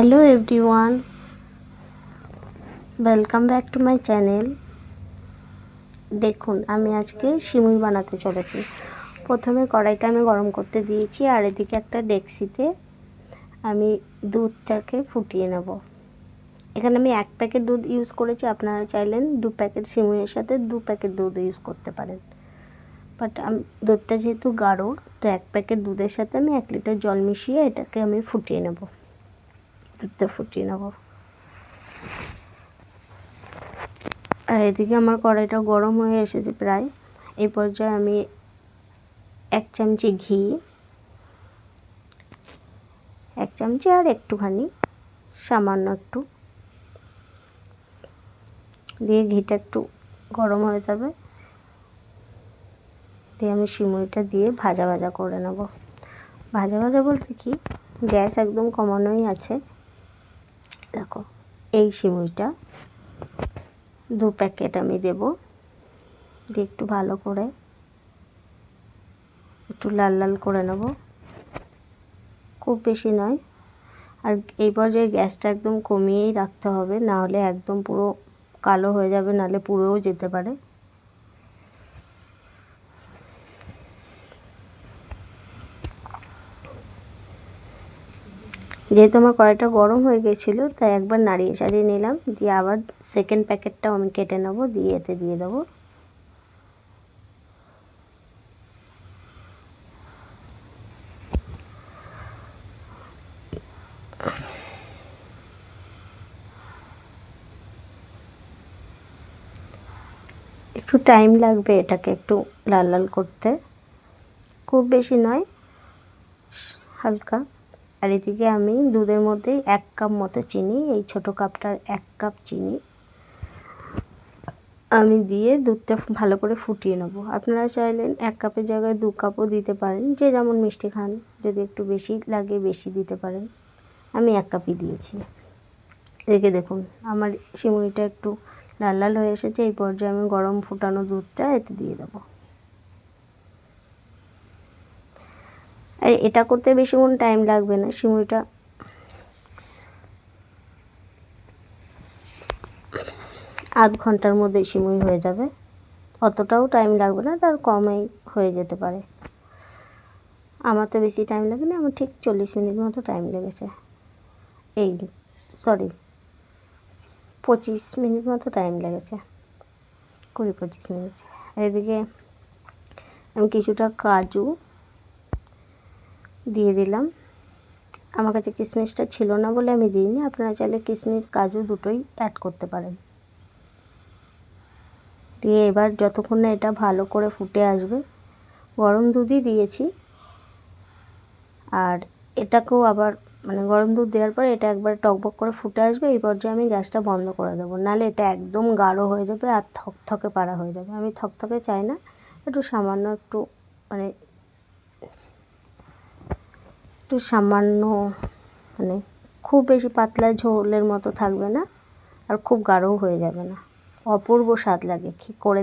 Hello everyone, welcome back to my channel. দেখুন, আমি আজকে সিমুই বানাতে চলেছি। প্রথমে কড়াইটা আমি গরম করতে দিয়েছি, আর এদিকে একটা ডেক্সিতে আমি দুধটাকে ফুটিয়ে নেব। এখানে আমি 1 প্যাকেট দুধ ইউজ করেছি, আপনারা চাইলেন 2 প্যাকেট সিমুইয়ের সাথে 2 প্যাকেট দুধ ইউজ করতে পারেন। বাট দুধটা যেহেতু গাঢ়, তো 1 প্যাকেট দুধের সাথে আমি 1 লিটার জল মিশিয়ে এটাকে আমি ফুটিয়ে নেব, দুধটা ফুটিয়ে নেব। আর এদিকে আমার কড়াইটা গরম হয়ে এসেছে প্রায়। এই পর্যায়ে আমি 1 চামচি ঘি, 1 চামচি আর একটুখানি সামান্য একটু দিয়ে, ঘিটা একটু গরম হয়ে যাবে, দিয়ে আমি সিমুইটা দিয়ে ভাজা ভাজা করে নেব। ভাজা ভাজা বলতে কি, গ্যাস একদম কমানোই আছে। দেখো, এই সিমুইটা 2 প্যাকেট আমি দেব, দিয়ে একটু ভালো করে একটু লাল লাল করে নেব, খুব বেশি নয়। আর এই পর্যায়ে গ্যাসটা একদম কমিয়েই রাখতে হবে, না হলে একদম পুরো কালো হয়ে যাবে, নাহলে পুড়েও যেতে পারে। যেহেতু আমার কড়াইটা গরম হয়ে গেছিলো, তাই একবার নাড়িয়ে চাড়িয়ে নিলাম, দিয়ে আবার সেকেন্ড প্যাকেটটাও আমি কেটে নেব, দিয়ে এতে দিয়ে দেবো। একটু টাইম লাগবে এটাকে একটু লাল লাল করতে, খুব বেশি নয়, হালকা। আর এদিকে আমি দুধের মধ্যেই 1 কাপ মতো চিনি, এই ছোটো কাপটার 1 কাপ চিনি আমি দিয়ে দুধটা ভালো করে ফুটিয়ে নেব। আপনারা চাইলেন 1 কাপের জায়গায় 2 কাপও দিতে পারেন, যে যেমন মিষ্টি খান। যদি একটু বেশি লাগে বেশি দিতে পারেন, আমি 1 কাপই দিয়েছি। এদিকে দেখুন, আমার সিমুইটা একটু লাল লাল হয়ে এসেছে। এই পর্যায়ে আমি গরম ফুটানো দুধটা এতে দিয়ে দেবো। আর এটা করতে বেশিক্ষণ টাইম লাগবে না, সিমুইটা আধ ঘন্টার মধ্যে সিমুই হয়ে যাবে, অতটাও টাইম লাগবে না, তার কমেই হয়ে যেতে পারে। আমার তো বেশি টাইম লাগেনি, আমার ঠিক 40 মিনিট মতো টাইম লেগেছে। 25 মিনিট মতো টাইম লেগেছে, 20-25 মিনিট। এদিকে আমি কিছুটা কাজু দিয়ে দিলাম। আমার কাছে কিশমিশটা ছিল না বলে আমি দিইনি, আপনারা চাইলে কিশমিশ কাজু দুটোই অ্যাড করতে পারেন। দিয়ে এবার যতক্ষণ না এটা ভালো করে ফুটে আসবে, গরম দুধই দিয়েছি, আর এটাকেও আবার গরম দুধ দেওয়ার পর এটা একবার টকবক করে ফুটে আসবে। এই পর্যায়ে আমি গ্যাসটা বন্ধ করে দেবো, নাহলে এটা একদম গাঢ় হয়ে যাবে আর থকথকে পাড়া হয়ে যাবে। আমি থকথকে চাই না, একটু সামান্য একটু সামান্য খুব বেশি পাতলা ঝোলের মতো থাকবে না, আর খুব গাঢ়ও হয়ে যাবে না। অপূর্ব স্বাদ লাগে, করে